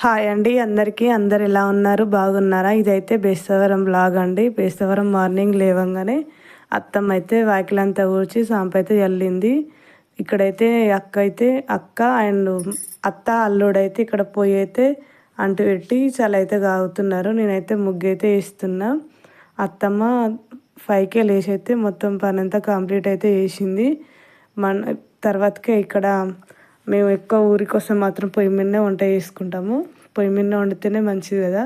Hi అండి అందరికీ. అందరు ఎలా ఉన్నారు? బాగున్నారా? ఇదైతే బేస్తవరం బ్లాగ్ అండి. బేస్తవరం మార్నింగ్ లేవంగానే అత్తమ్మ అయితే వాకిలంతా ఊడ్చి సాంపైతే చల్లింది. ఇక్కడైతే అక్క అండ్ అత్త అల్లుడైతే ఇక్కడ పొయ్యి అయితే అంటు పెట్టి చలైతే కాగుతున్నారు. నేనైతే ముగ్గు అయితే వేస్తున్నా. అత్తమ్మ 5కే లేచి అయితే మొత్తం పని అంతా కంప్లీట్ అయితే చేసింది. తర్వాతకే ఇక్కడ మేము ఎక్కువ ఊరి కోసం మాత్రం పొయ్యి మీదనే వంట చేసుకుంటాము. పొయ్యి మీద వండితేనే మంచిది కదా.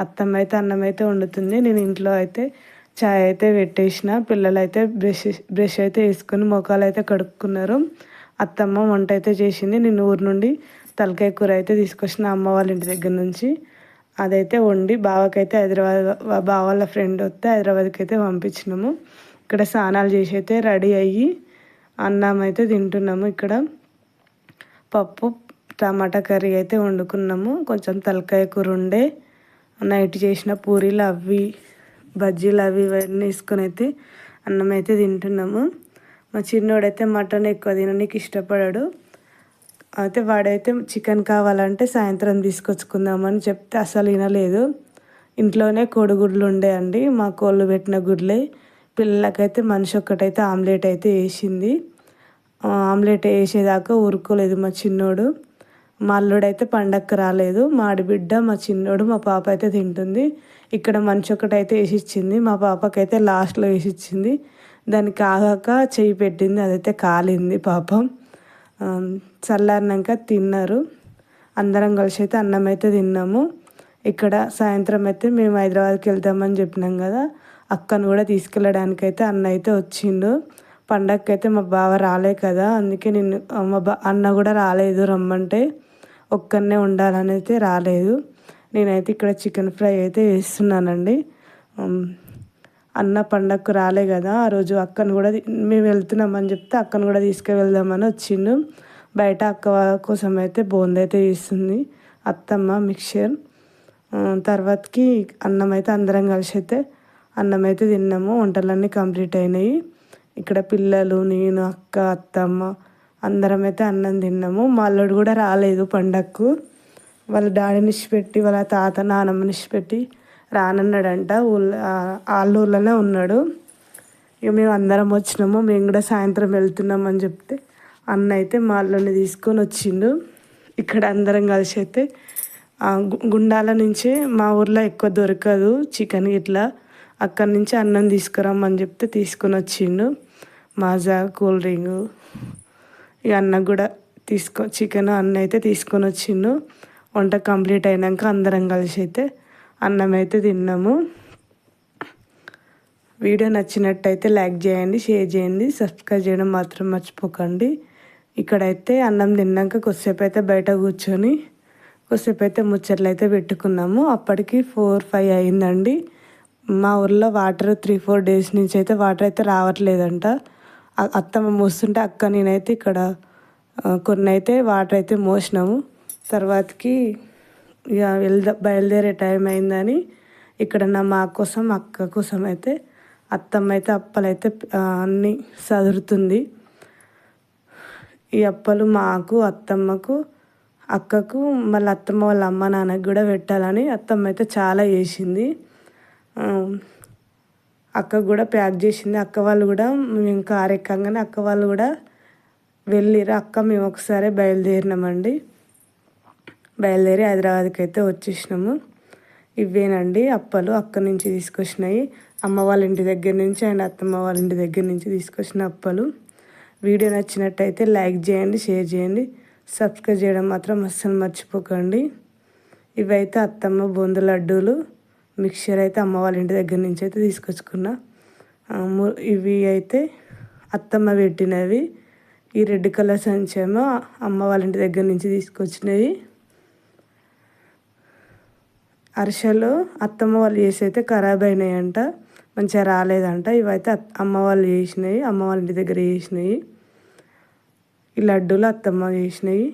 అత్తమ్మ అయితే అన్నం అయితే వండుతుంది. నేను ఇంట్లో అయితే చాయ్ అయితే పెట్టేసిన. పిల్లలు అయితే బ్రష్ అయితే వేసుకొని ముఖాలు అయితే కడుక్కున్నారు. అత్తమ్మ వంట అయితే చేసింది. నేను ఊరు నుండి తలకాయ కూర అయితే తీసుకొచ్చిన అమ్మ వాళ్ళ ఇంటి దగ్గర నుంచి. అదైతే వండి బావకైతే బావ వాళ్ళ ఫ్రెండ్ వస్తే హైదరాబాద్కి అయితే పంపించినాము. ఇక్కడ స్నానాలు చేసి అయితే రెడీ అయ్యి అన్నం అయితే తింటున్నాము. ఇక్కడ పప్పు టమాటా కర్రీ అయితే వండుకున్నాము. కొంచెం తలకాయ కూర ఉండే నైట్ చేసిన పూరీలు అవి బజ్జీలు అవి ఇవన్నీ వేసుకొని అయితే అన్నం అయితే తింటున్నాము. మా చిన్నోడైతే మటన్ ఎక్కువ తినడానికి ఇష్టపడాడు. అయితే వాడైతే చికెన్ కావాలంటే సాయంత్రం తీసుకొచ్చుకుందామని చెప్తే అసలు వినలేదు. ఇంట్లోనే కోడిగుడ్లు ఉండే అండి, మా కోళ్ళు పెట్టిన గుడ్లే. పిల్లలకైతే మనిషి ఒక్కటైతే ఆమ్లెట్ అయితే వేసింది. ఆమ్లెట్ వేసేదాకా ఊరుకోలేదు మా చిన్నోడు. మా అల్లుడైతే పండగకి రాలేదు. మా ఆడబిడ్డ, మా చిన్నోడు, మా పాప అయితే తింటుంది. ఇక్కడ మనిషి ఒకటైతే వేసి ఇచ్చింది. మా పాపకైతే లాస్ట్లో వేసి ఇచ్చింది. దానికి ఆగాక చెయ్యి పెట్టింది, అదైతే కాలింది పాపం. చల్లారినాక తిన్నారు. అందరం కలిసి అయితే అన్నం అయితే తిన్నాము. ఇక్కడ సాయంత్రం అయితే మేము హైదరాబాద్కి వెళ్తామని చెప్పినాం కదా, అక్కను కూడా తీసుకెళ్ళడానికి అయితే అన్న అయితే వచ్చిండు. పండగకి అయితే మా బావ రాలే కదా, అందుకే నేను అన్న కూడా రాలేదు రమ్మంటే. ఒక్కనే ఉండాలని అయితే రాలేదు. నేనైతే ఇక్కడ చికెన్ ఫ్రై అయితే వేస్తున్నానండి. అన్న పండగకు రాలే కదా, ఆ రోజు అక్కను కూడా మేము వెళ్తున్నామని చెప్తే అక్కను కూడా తీసుకువెళ్దామని వచ్చిండు. బయట అక్క కోసం అయితే బోంది అయితే చేస్తుంది అత్తమ్మ మిక్చర్. తర్వాతకి అన్నం అయితే అందరం కలిసి అయితే అన్నం అయితే తిన్నాము. వంటలన్నీ కంప్లీట్ అయినాయి. ఇక్కడ పిల్లలు, నేను, అక్క, అత్తమ్మ అందరం అయితే అన్నం తిన్నాము. మా అల్లుడు కూడా రాలేదు పండగకు. వాళ్ళ డాడీని ఇచ్చిపెట్టి వాళ్ళ తాత నానమ్మని ఇచ్చిపెట్టి రానన్నాడంట. ఊళ్ళోనే ఉన్నాడు. ఇక మేము అందరం వచ్చినాము. మేము కూడా సాయంత్రం వెళ్తున్నామని చెప్తే అన్న అయితే మా అల్లుడిని తీసుకొని వచ్చిండు. ఇక్కడ అందరం కలిసి అయితే గుండాల నుంచి మా ఊర్లో ఎక్కువ దొరకదు చికెన్ ఇట్లా, అక్కడి నుంచి అన్నం తీసుకురమ్మని చెప్తే తీసుకొని వచ్చిండు. మాజా కూల్ డ్రింక్ ఇక అన్న కూడా చికెన్ అన్న అయితే తీసుకొని వచ్చిండు. వంట కంప్లీట్ అయినాక అందరం కలిసి అయితే అన్నం అయితే తిన్నాము. వీడియో నచ్చినట్టయితే లైక్ చేయండి, షేర్ చేయండి, సబ్స్క్రైబ్ చేయడం మాత్రం మర్చిపోకండి. ఇక్కడైతే అన్నం తిన్నాక కొద్దిసేపు అయితే బయట కూర్చొని కొద్దిసేపు అయితే ముచ్చట్లు అయితే పెట్టుకున్నాము. అప్పటికి 4-5 అయిందండి. మా ఊర్లో వాటర్ 3-4 డేస్ నుంచి అయితే వాటర్ అయితే రావట్లేదంట. అత్తమ్మ మోస్తుంటే అక్క నేనైతే ఇక్కడ కొన్ని అయితే వాటర్ అయితే మోసినాము. తర్వాతకి ఇక బయలుదేరే టైం అయిందని ఇక్కడ మా కోసం అక్క కోసం అయితే అత్తమ్మ అయితే అప్పలైతే అన్నీ సదురుతుంది. ఈ అప్పలు మాకు, అత్తమ్మకు, అక్కకు, మళ్ళీ అత్తమ్మ వాళ్ళ అమ్మ నాన్నకి కూడా పెట్టాలని అత్తమ్మ అయితే చాలా చేసింది. అక్కకు కూడా ప్యాక్ చేసింది. అక్క వాళ్ళు కూడా మేము కారు ఎక్కగానే అక్క వాళ్ళు కూడా వెళ్ళిరు. అక్క మేము ఒకసారి బయలుదేరినామండి. బయలుదేరి హైదరాబాద్కి అయితే వచ్చేసినాము. ఇవేనండి అప్పలు అక్క నుంచి తీసుకొచ్చినాయి. అమ్మ వాళ్ళ ఇంటి దగ్గర నుంచి అండ్ అత్తమ్మ వాళ్ళ ఇంటి దగ్గర నుంచి తీసుకొచ్చిన అప్పలు. వీడియో నచ్చినట్టయితే లైక్ చేయండి, షేర్ చేయండి, సబ్స్క్రైబ్ చేయడం మాత్రం అస్సలు మర్చిపోకండి. ఇవైతే అత్తమ్మ బొందు లడ్డూలు మిక్చర్ అయితే అమ్మ వాళ్ళ ఇంటి దగ్గర నుంచి అయితే తీసుకొచ్చుకున్నా. ఇవి అయితే అత్తమ్మ పెట్టినవి. ఈ రెడ్ కలర్ సంచేమో అమ్మ వాళ్ళ ఇంటి దగ్గర నుంచి తీసుకొచ్చినవి. అరిసెలు అత్తమ్మ వాళ్ళు చేసి అయితే ఖరాబ్ అయినాయంట, మంచిగా రాలేదంట. ఇవైతే అమ్మ వాళ్ళు చేసినాయి, అమ్మ వాళ్ళ ఇంటి దగ్గర చేసినాయి. ఈ లడ్డూలు అత్తమ్మ చేసినాయి.